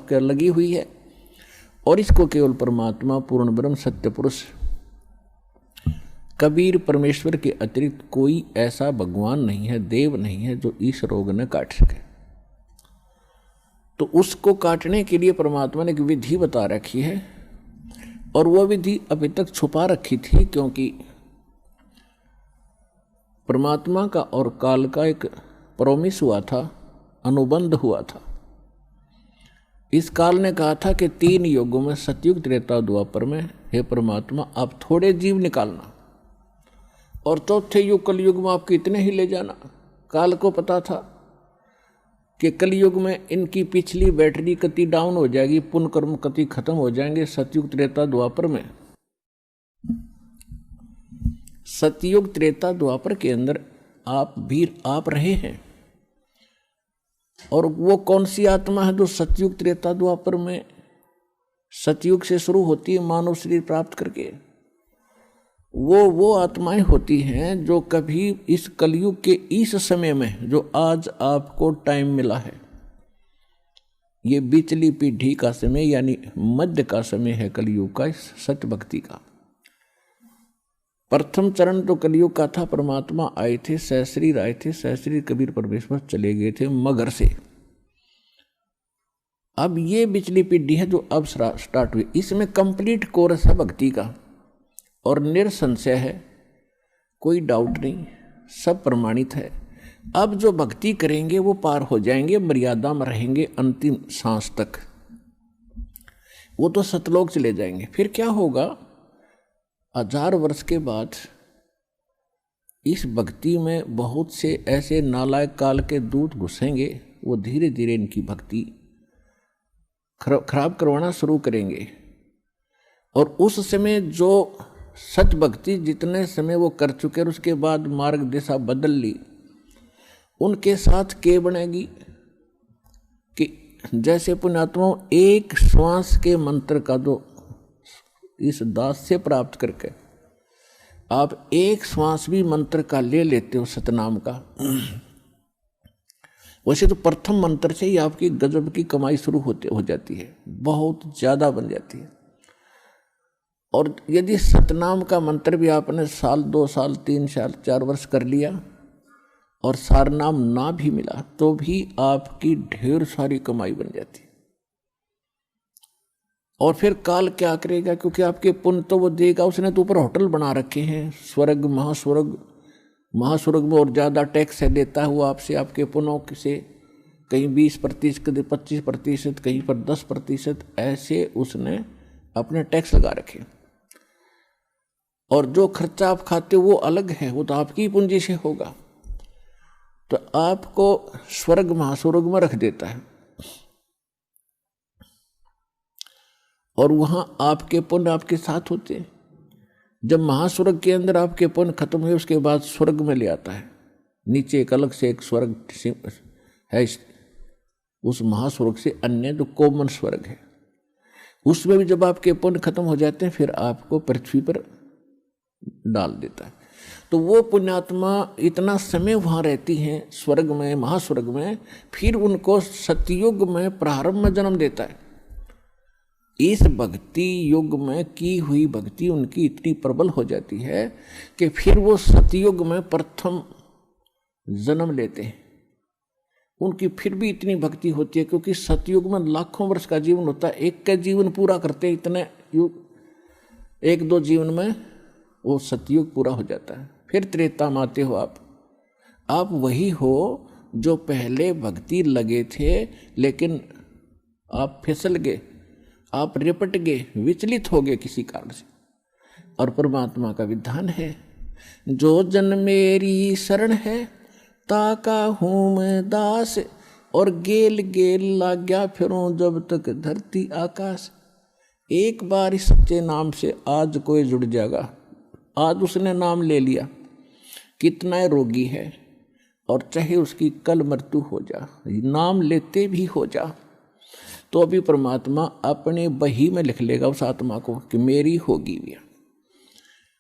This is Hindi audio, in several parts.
आपके लगी हुई है, और इसको केवल परमात्मा पूर्ण ब्रह्म सत्य पुरुष कबीर परमेश्वर के अतिरिक्त कोई ऐसा भगवान नहीं है, देव नहीं है जो इस रोग ने काट सके। तो उसको काटने के लिए परमात्मा ने एक विधि बता रखी है, और वह विधि अभी तक छुपा रखी थी, क्योंकि परमात्मा का और काल का एक प्रोमिस हुआ था, अनुबंध हुआ था। इस काल ने कहा था कि 3 युगों में सतयुग त्रेता द्वापर में हे परमात्मा आप थोड़े जीव निकालना, और चौथे युग कलयुग में आप कितने ही ले जाना। काल को पता था कि कलयुग में इनकी पिछली बैटरी कति डाउन हो जाएगी, पुण्य कर्म कति खत्म हो जाएंगे। सतयुग त्रेता द्वापर में, सतयुग त्रेता द्वापर के अंदर आप रहे हैं, और वो कौन सी आत्मा है जो सतयुग त्रेता द्वापर में सतयुग से शुरू होती है मानव शरीर प्राप्त करके? वो आत्माएं होती हैं जो कभी इस कलयुग के इस समय में, जो आज आपको टाइम मिला है, ये बिचली पीढ़ी का समय यानी मध्य का समय है कलयुग का, सत्य भक्ति का। प्रथम चरण तो कलयुग का था, परमात्मा आए थे, सहस्रीर आए थे, सहस्रीर कबीर परमेश्वर चले गए थे मगर से। अब ये बिचली पीढ़ी है जो अब स्टार्ट हुई, इसमें कंप्लीट कोर्स है भक्ति का, और निरसंशय है, कोई डाउट नहीं, सब प्रमाणित है। अब जो भक्ति करेंगे वो पार हो जाएंगे, मर्यादा में रहेंगे अंतिम सांस तक, वो तो सतलोक चले जाएंगे। फिर क्या होगा, 1000 वर्ष के बाद इस भक्ति में बहुत से ऐसे नालायक काल के दूत घुसेंगे, वो धीरे धीरे इनकी भक्ति खराब करवाना शुरू करेंगे। और उस समय जो सच भक्ति जितने समय वो कर चुके और उसके बाद मार्ग दिशा बदल ली, उनके साथ के बनेगी कि जैसे पुण्यात्माओं एक श्वास के मंत्र का जो इस दास से प्राप्त करके आप एक श्वास भी मंत्र का ले लेते हो सतनाम का, वैसे तो प्रथम मंत्र से ही आपकी गजब की कमाई शुरू हो जाती है, बहुत ज़्यादा बन जाती है। और यदि सतनाम का मंत्र भी आपने साल 2 साल 3 साल 4 वर्ष कर लिया और सारनाम ना भी मिला, तो भी आपकी ढेर सारी कमाई बन जाती है। और फिर काल क्या करेगा, क्योंकि आपके पुण्य तो वो देगा, उसने तो ऊपर होटल बना रखे हैं, स्वर्ग महास्वर्ग में, और ज़्यादा टैक्स है देता है वो आपसे, आपके पुण्यों से, कहीं 20%, कहीं 25%, कहीं पर 10%, ऐसे उसने अपने टैक्स लगा रखे। और जो खर्चा आप खाते हो वो अलग है, वो तो आपकी ही पूंजी से होगा, तो आपको स्वर्ग महास्वर्ग में रख देता है, और वहां आपके पुण्य आपके साथ होते हैं। जब महास्वर्ग के अंदर आपके पुण्य खत्म हुए, उसके बाद स्वर्ग में ले आता है, नीचे एक अलग से एक स्वर्ग है, उस महास्वर्ग से अन्य जो कॉमन स्वर्ग है, उसमें भी जब आपके पुण्य खत्म हो जाते हैं, फिर आपको पृथ्वी पर डाल देता है। तो वो पुण्यात्मा इतना समय वहाँ रहती हैं स्वर्ग में, महास्वर्ग में, फिर उनको सतयुग में प्रारंभ में जन्म देता है। इस भक्ति युग में की हुई भक्ति उनकी इतनी प्रबल हो जाती है कि फिर वो सतयुग में प्रथम जन्म लेते हैं। उनकी फिर भी इतनी भक्ति होती है, क्योंकि सतयुग में लाखों वर्ष का जीवन होता है, एक का जीवन पूरा करते इतने युग, 1-2 जीवन में वो सतयुग पूरा हो जाता है। फिर त्रेता में आते हो आप वही हो जो पहले भक्ति लगे थे, लेकिन आप फिसल गए, आप रिपट गए, विचलित हो गए किसी कारण से। और परमात्मा का विधान है, जो जन मेरी शरण है ताका हूँ मैं दास, और गेल गेल लाग्या फिरूं जब तक धरती आकाश। एक बार इस सच्चे नाम से आज कोई जुड़ जाएगा, आज उसने नाम ले लिया, कितना रोगी है, और चाहे उसकी कल मृत्यु हो जा, नाम लेते भी हो जा, तो अभी परमात्मा अपने बही में लिख लेगा उस आत्मा को कि मेरी होगी भी।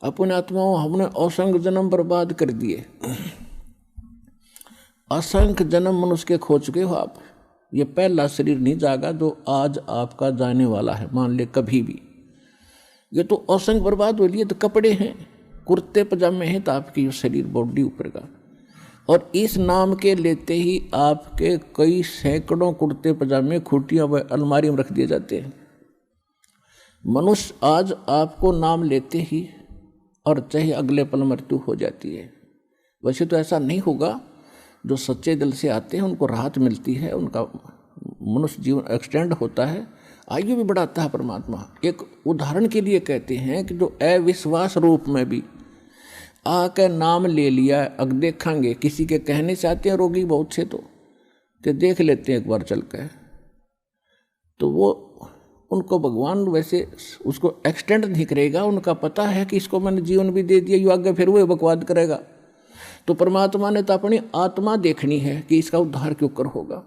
अपने आत्माओं हमने असंख्य जन्म बर्बाद कर दिए, असंख्य जन्म मनुष्य के खो चुके हो आप, ये पहला शरीर नहीं जागा जो आज आपका जाने वाला है, मान ले कभी भी। ये तो असंग बर्बाद हो लिए, तो कपड़े हैं, कुर्ते पजामे हैं, तो आपकी ये शरीर बॉडी ऊपर का। और इस नाम के लेते ही आपके कई सैकड़ों कुर्ते पजामे खूटियां व अलमारी में रख दिए जाते हैं। मनुष्य आज आपको नाम लेते ही और चाहे अगले पल मृत्यु हो जाती है। वैसे तो ऐसा नहीं होगा, जो सच्चे दिल से आते हैं उनको राहत मिलती है, उनका मनुष्य जीवन एक्सटेंड होता है, आयु भी बढ़ाता है परमात्मा। एक उदाहरण के लिए कहते हैं कि जो अविश्वास रूप में भी आकर नाम ले लिया, अब देखेंगे किसी के कहने से आते हैं रोगी बहुत से, तो कि देख लेते हैं एक बार चल कर, तो वो उनको भगवान वैसे उसको एक्सटेंड नहीं करेगा। उनका पता है कि इसको मैंने जीवन भी दे दिया, यू आगे फिर वो बकवाद करेगा। तो परमात्मा ने तो अपनी आत्मा देखनी है कि इसका उद्धार क्यों कर होगा।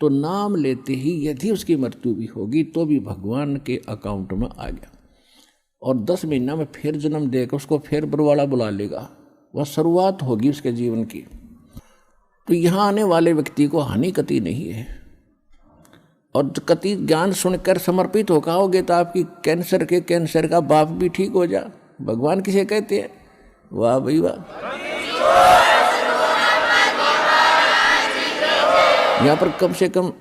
तो नाम लेते ही यदि उसकी मृत्यु भी होगी तो भी भगवान के अकाउंट में आ गया, और 10 महीना में फिर जन्म देकर उसको फिर बरवाड़ा बुला लेगा। वह शुरुआत होगी उसके जीवन की। तो यहाँ आने वाले व्यक्ति को हानि कति नहीं है, और कति ज्ञान सुनकर समर्पित होकर आओगे तो आपकी कैंसर का बाप भी ठीक हो जा। भगवान किसे कहते हैं? वाह भाई वाह। यहाँ पर कम से कम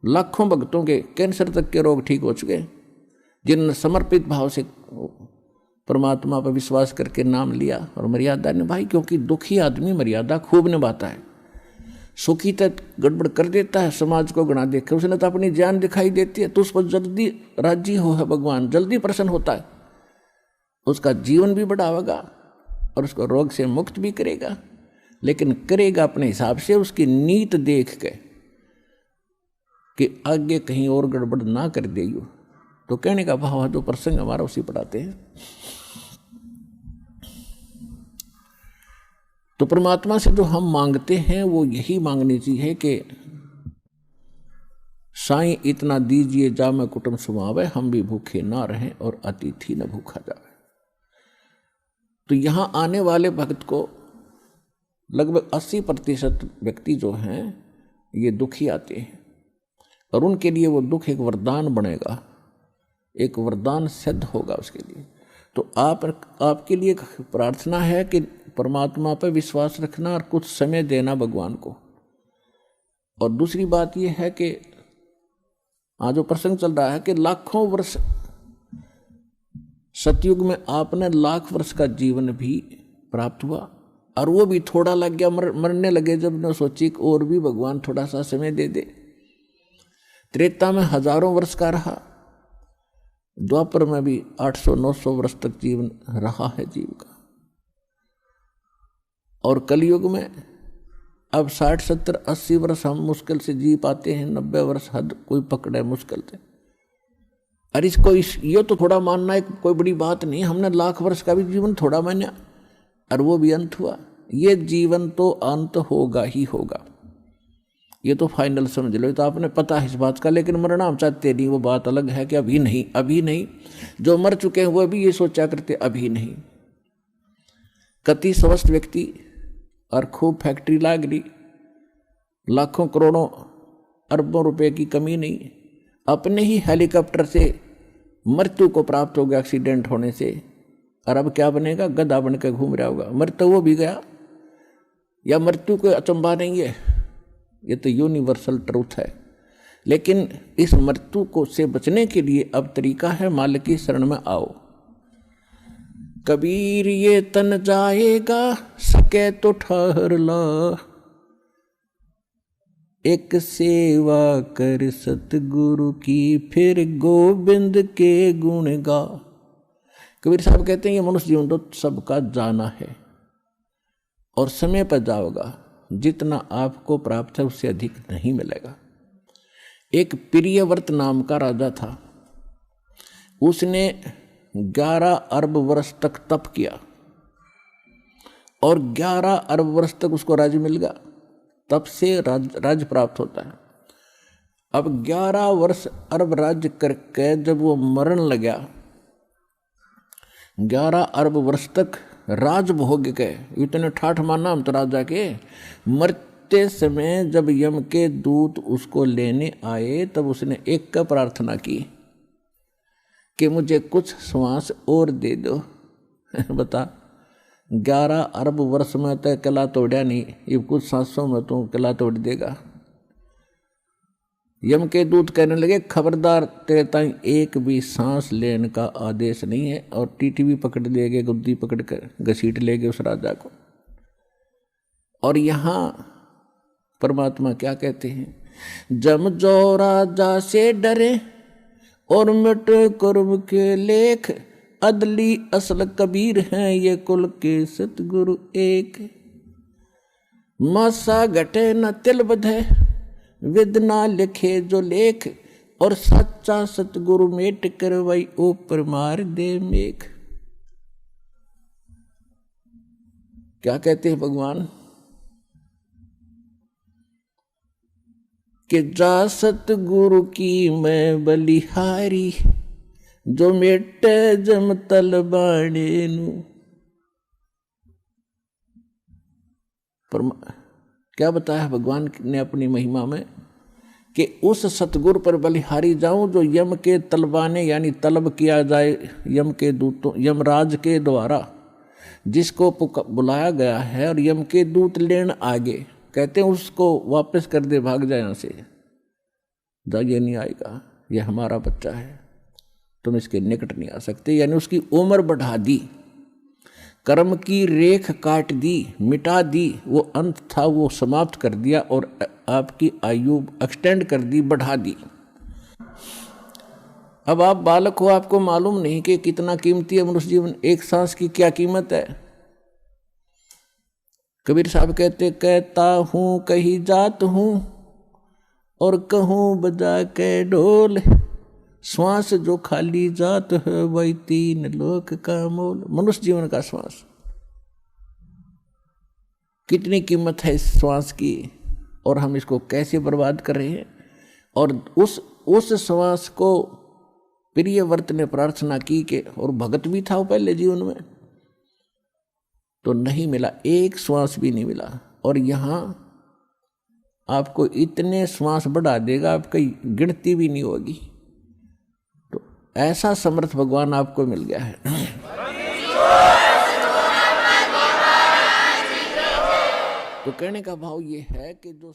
लाखों भक्तों के कैंसर तक के रोग ठीक हो चुके, जिन्होंने समर्पित भाव से परमात्मा पर विश्वास करके नाम लिया और मर्यादा निभाई। क्योंकि दुखी आदमी मर्यादा खूब निभाता है, सुखी तक गड़बड़ कर देता है, समाज को गणा देकर उसने तो अपनी जान दिखाई देती है, तो उस पर जल्दी राजी हो है भगवान, जल्दी प्रसन्न होता है, उसका जीवन भी बढ़ावेगा और उसको रोग से मुक्त भी करेगा। लेकिन करेगा अपने हिसाब से, उसकी नीत देख के कि आगे कहीं और गड़बड़ ना कर देगी। तो कहने का भाव है, तो प्रसंग हमारा उसी पढ़ाते हैं। तो परमात्मा से जो हम मांगते हैं वो यही मांगनी चाहिए कि साईं इतना दीजिए जा मैं कुटुंब सुमावे, हम भी भूखे ना रहें और अतिथि न भूखा जावे। तो यहाँ आने वाले भक्त को लगभग 80% व्यक्ति जो हैं ये दुखी आते हैं, और उनके लिए वो दुख एक वरदान बनेगा, एक वरदान सिद्ध होगा उसके लिए। तो आपके लिए प्रार्थना है कि परमात्मा पर विश्वास रखना और कुछ समय देना भगवान को। और दूसरी बात यह है कि आज जो प्रसंग चल रहा है कि लाखों वर्ष सतयुग में आपने लाख वर्ष का जीवन भी प्राप्त हुआ, और वो भी थोड़ा लग गया, मरने लगे जब ने सोची और भी भगवान थोड़ा सा समय दे दे। त्रेता में हजारों वर्ष का रहा, द्वापर में भी 800-900 वर्ष तक जीवन रहा है जीव का, और कलयुग में अब 60-70-80 वर्ष हम मुश्किल से जी पाते हैं, 90 वर्ष हद कोई पकड़े मुश्किल से। अरे इसको ये तो थोड़ा मानना है कोई बड़ी बात नहीं, हमने लाख वर्ष का भी जीवन थोड़ा माना और वो भी अंत हुआ। ये जीवन तो अंत होगा ही होगा, ये तो फाइनल समझ लो, तो आपने पता है इस बात का। लेकिन मरना हम चाहते नहीं, वो बात अलग है कि अभी नहीं, अभी नहीं। जो मर चुके हैं वो भी ये सोचा करते अभी नहीं। कति स्वस्थ व्यक्ति और खूब फैक्ट्री लाग रही, लाखों करोड़ों अरबों रुपए की कमी नहीं, अपने ही हेलीकॉप्टर से मृत्यु को प्राप्त हो गया एक्सीडेंट होने से, और अब क्या बनेगा? गधा बन के घूम रहा होगा। मृत्यु वो भी गया, या मृत्यु को अचंभा नहीं है, ये तो यूनिवर्सल ट्रूथ है। लेकिन इस मृत्यु को से बचने के लिए अब तरीका है, मालिक की शरण में आओ। कबीर ये तन जाएगा, सके तो ठहर ला, एक सेवा कर सतगुरु की, फिर गोविंद के गुण गा। कबीर साहब कहते हैं ये मनुष्य जीवन तो सबका जाना है, और समय पर जाओगा, जितना आपको प्राप्त है उससे अधिक नहीं मिलेगा। एक प्रियव्रत नाम का राजा था, उसने 11 अरब वर्ष तक तप किया, और 11 अरब वर्ष तक उसको राज्य मिल गया। तप से राज्य प्राप्त होता है। अब 11 वर्ष अरब राज्य करके जब वो मरण लगा, 11 अरब वर्ष तक राज भोग के, इतने ठाठ माना हम तो राजा के, मरते समय जब यम के दूत उसको लेने आए तब उसने एक का प्रार्थना की कि मुझे कुछ श्वास और दे दो। बता 11 अरब वर्ष में तो किला तोड़ा नहीं, ये कुछ सांसों में तो किला तोड़ देगा। यम के दूत कहने लगे खबरदार, तेरे ताई एक भी सांस लेने का आदेश नहीं है, और टीटी भी पकड़ लेगे, गुद्दी पकड़ कर घसीट लेगे उस राजा को। और यहाँ परमात्मा क्या कहते हैं, जम जो राजा से डरे और मिट कर्म के लेख, अदली असल कबीर हैं ये कुल के सतगुरु एक। मासा घटे न तिल बधे, विद ना लिखे जो लेख, और सच्चा सतगुरु मेट करवाई ऊपर मार दे मेघ। क्या कहते हैं भगवान कि जा सतगुरु की मैं बलिहारी, जो मेटे जम तल बाणे नू। क्या बताया भगवान ने अपनी महिमा में कि उस सतगुरु पर बलिहारी जाऊं जो यम के तलबाने यानी तलब किया जाए यम के दूतों, यमराज के द्वारा जिसको बुलाया गया है, और यम के दूत लेन आगे कहते हैं उसको वापस कर दे, भाग जाए यहाँ से, जा ये नहीं आएगा, ये हमारा बच्चा है, तुम इसके निकट नहीं आ सकते। यानी उसकी उम्र बढ़ा दी, कर्म की रेख काट दी, मिटा दी, वो अंत था वो समाप्त कर दिया, और आपकी आयु एक्सटेंड कर दी, बढ़ा दी। अब आप बालक हो, आपको मालूम नहीं कि कितना कीमती है मनुष्य जीवन, एक सांस की क्या कीमत है। कबीर साहब कहते, कहता हूँ कही जात हूँ और कहूँ बजा के ढोल, श्वास जो खाली जात है वही 3 लोक का मोल। मनुष्य जीवन का श्वास, कितनी कीमत है इस श्वास की, और हम इसको कैसे बर्बाद कर रहे हैं। और उस श्वास को प्रियव्रत ने प्रार्थना की कि, और भगत भी था वो पहले जीवन में, तो नहीं मिला, एक श्वास भी नहीं मिला। और यहाँ आपको इतने श्वास बढ़ा देगा, आपकी गिनती भी नहीं होगी। तो ऐसा समर्थ भगवान आपको मिल गया है। तो कहने का भाव ये है कि जो